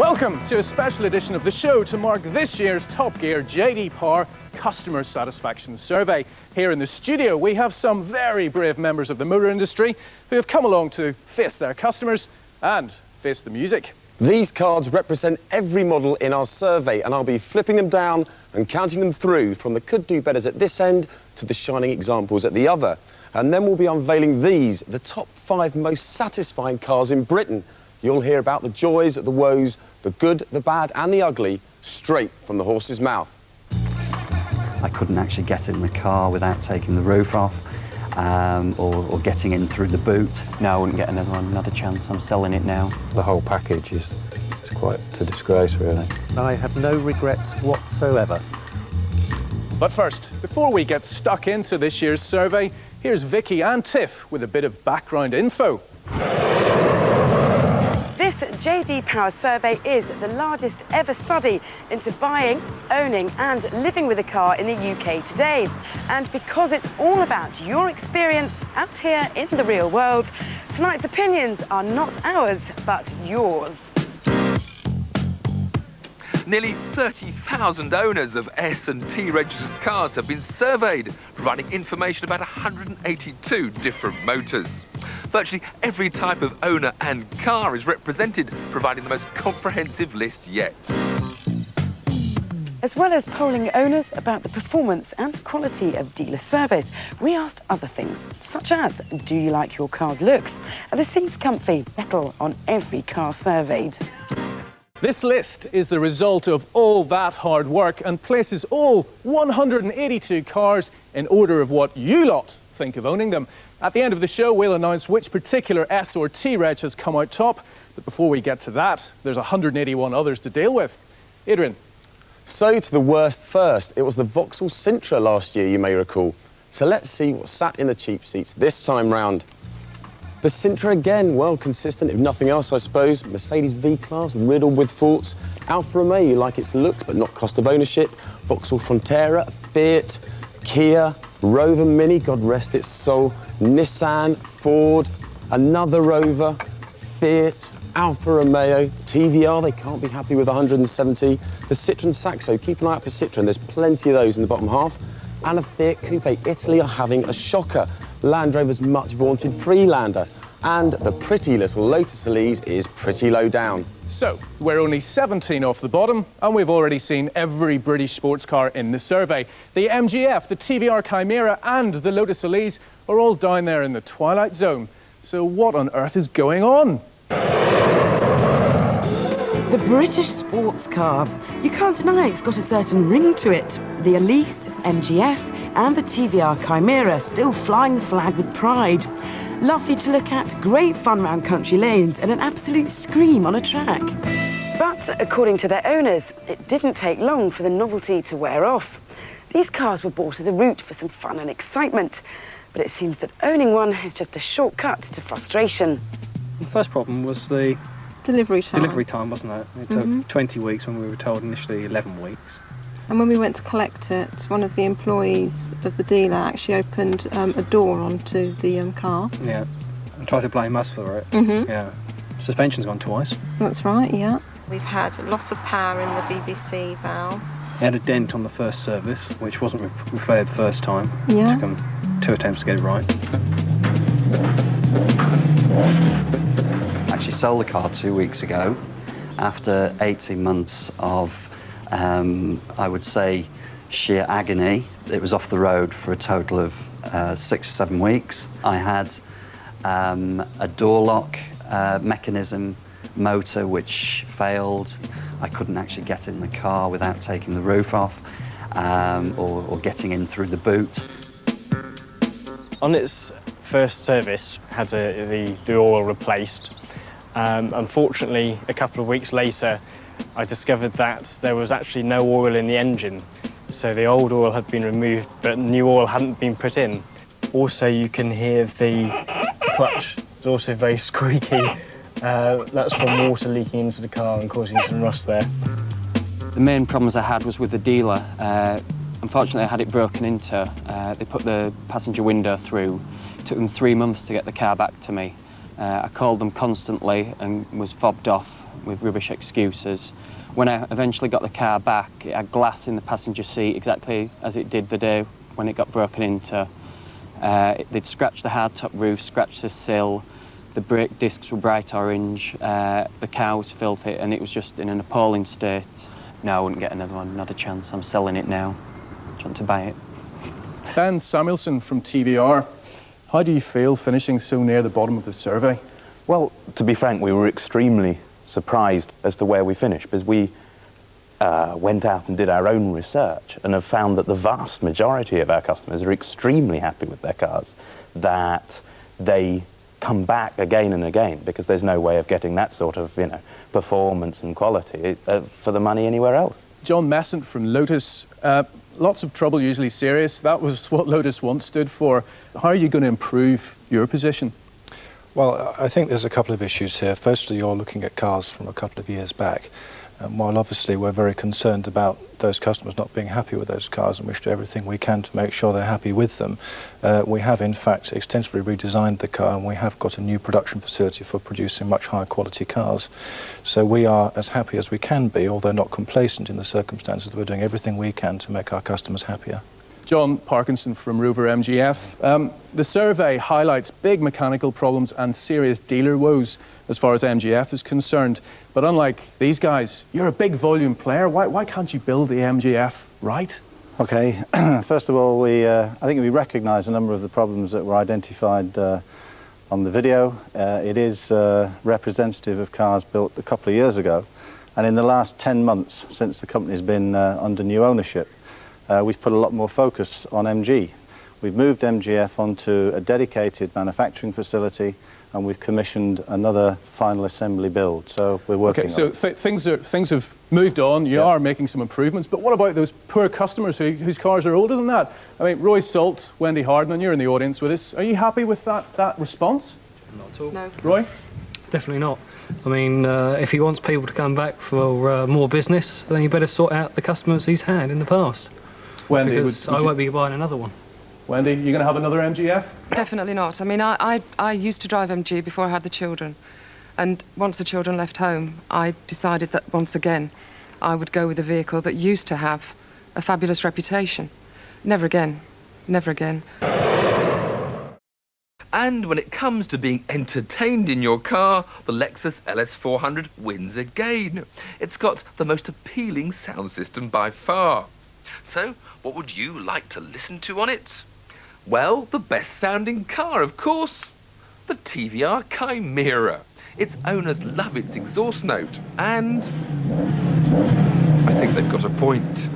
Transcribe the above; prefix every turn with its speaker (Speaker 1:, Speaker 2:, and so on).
Speaker 1: Welcome to a special edition of the show to mark this year's Top Gear JD Power Customer Satisfaction Survey. Here in the studio we have some very brave members of the motor industry who have come along to face their customers and face the music.
Speaker 2: These cards represent every model in our survey, and I'll be flipping them down and counting them through from the could-do-betters at this end to the shining examples at the other. And then we'll be unveiling these, the top 5 most satisfying cars in Britain. You'll hear about the joys, the woes, the good, the bad and the ugly, straight from the horse's mouth.
Speaker 3: I couldn't actually get in the car without taking the roof off. Or getting in through the boot. No, I wouldn't get another one, not a chance. I'm selling it now.
Speaker 4: The whole package is quite a disgrace, really.
Speaker 5: I have no regrets whatsoever.
Speaker 1: But first, before we get stuck into this year's survey, here's Vicky and Tiff with a bit of background info.
Speaker 6: This JD Power survey is the largest ever study into buying, owning and living with a car in the UK today. And because it's all about your experience out here in the real world, tonight's opinions are not ours, but yours.
Speaker 7: Nearly 30,000 owners of S and T registered cars have been surveyed, providing information about 182 different motors. Virtually every type of owner and car is represented, providing the most comprehensive list yet.
Speaker 6: As well as polling owners about the performance and quality of dealer service, we asked other things, such as, do you like your car's looks? Are the seats comfy? Metal on every car surveyed.
Speaker 1: This list is the result of all that hard work and places all 182 cars in order of what you lot think of owning them. At the end of the show, we'll announce which particular S or T reg has come out top. But before we get to that, there's 181 others to deal with. Adrian.
Speaker 2: So to the worst first. It was the Vauxhall Sintra last year, you may recall. So let's see what sat in the cheap seats this time round. The Sintra again, well, consistent if nothing else, I suppose. Mercedes V-Class, riddled with faults. Alfa Romeo, you like its looks but not cost of ownership. Vauxhall Frontera, Fiat, Kia, Rover Mini, God rest its soul. Nissan, Ford, another Rover, Fiat, Alfa Romeo, TVR, they can't be happy with 170. The Citroen Saxo, keep an eye out for Citroen, there's plenty of those in the bottom half. And a Fiat Coupe. Italy are having a shocker. Land Rover's much vaunted Freelander. And the pretty little Lotus Elise is pretty low down.
Speaker 1: So, we're only 17 off the bottom, and we've already seen every British sports car in the survey. The MGF, the TVR Chimaera and the Lotus Elise are all down there in the twilight zone. So what on earth is going on?
Speaker 6: The British sports car. You can't deny it's got a certain ring to it. The Elise, MGF and the TVR Chimaera still flying the flag with pride. Lovely to look at, great fun round country lanes and an absolute scream on a track. But according to their owners, it didn't take long for the novelty to wear off. These cars were bought as a route for some fun and excitement, but it seems that owning one is just a shortcut to frustration.
Speaker 5: The first problem was the
Speaker 8: delivery
Speaker 5: time, wasn't it? It took 20 weeks when we were told initially 11 weeks.
Speaker 8: And when we went to collect it, one of the employees of the dealer actually opened a door onto the car.
Speaker 5: Yeah, and tried to blame us for it. Yeah, suspension's gone twice.
Speaker 8: That's right, yeah. We've had loss of power in the BBC valve.
Speaker 5: It had a dent on the first service, which wasn't repaired the first time.
Speaker 8: Yeah.
Speaker 5: It took them 2 attempts to get it right.
Speaker 3: I actually sold the car 2 weeks ago after 18 months of, I would say, sheer agony. It was off the road for a total of 6 or 7 weeks. I had a door lock mechanism motor which failed. I couldn't actually get in the car without taking the roof off or getting in through the boot.
Speaker 9: On its first service, had the oil replaced. Unfortunately, a couple of weeks later, I discovered that there was actually no oil in the engine. So the old oil had been removed, but new oil hadn't been put in. Also, you can hear the clutch is also very squeaky. That's from water leaking into the car and causing some rust there.
Speaker 10: The main problems I had was with the dealer. Unfortunately, I had it broken into. They put the passenger window through. It took them 3 months to get the car back to me. I called them constantly and was fobbed off. with rubbish excuses. When I eventually got the car back, it had glass in the passenger seat exactly as it did the day when it got broken into. They'd scratched the hardtop roof, scratched the sill, the brake discs were bright orange, the car was filthy, and it was just in an appalling state. No, I wouldn't get another one, not a chance. I'm selling it now. Do you want to buy it?
Speaker 1: Ben Samuelson from TVR. How do you feel finishing so near the bottom of the survey?
Speaker 11: Well, to be frank, we were extremely surprised as to where we finished, because we went out and did our own research and have found that the vast majority of our customers are extremely happy with their cars, that they come back again and again, because there's no way of getting that sort of, you know, performance and quality for the money anywhere else.
Speaker 1: John Messent from Lotus. Lots of trouble, usually serious. That was what Lotus once stood for. How are you going to improve your position?
Speaker 12: Well, I think there's a couple of issues here. Firstly, you're looking at cars from a couple of years back. While obviously we're very concerned about those customers not being happy with those cars and wish to do everything we can to make sure they're happy with them, we have in fact extensively redesigned the car, and we have got a new production facility for producing much higher quality cars. So we are as happy as we can be, although not complacent in the circumstances. We're doing everything we can to make our customers happier.
Speaker 1: John Parkinson from Rover MGF. The survey highlights big mechanical problems and serious dealer woes as far as MGF is concerned. But unlike these guys, you're a big volume player. Why can't you build the MGF right?
Speaker 4: Okay, first of all, I think we recognise a number of the problems that were identified on the video. It is representative of cars built a couple of years ago. And in the last 10 months, since the company's been under new ownership, we've put a lot more focus on MG. We've moved MGF onto a dedicated manufacturing facility, and we've commissioned another final assembly build. So we're working on it.
Speaker 1: So things have moved on. You are making some improvements. But what about those poor customers whose cars are older than that? I mean, Roy Salt, Wendy Harden, and you're in the audience with us. Are you happy with that response?
Speaker 5: Not at all.
Speaker 8: No.
Speaker 1: Roy?
Speaker 5: Definitely not. I mean, if he wants people to come back for more business, then he better sort out the customers he's had in the past.
Speaker 1: Wendy,
Speaker 5: because I won't be buying another one.
Speaker 1: Wendy, you going to have another MGF?
Speaker 13: Definitely not. I mean, I used to drive MG before I had the children. And once the children left home, I decided that once again, I would go with a vehicle that used to have a fabulous reputation. Never again. Never again.
Speaker 7: And when it comes to being entertained in your car, the Lexus LS400 wins again. It's got the most appealing sound system by far. So, what would you like to listen to on it? Well, the best sounding car, of course. The TVR Chimaera. Its owners love its exhaust note, and I think they've got a point.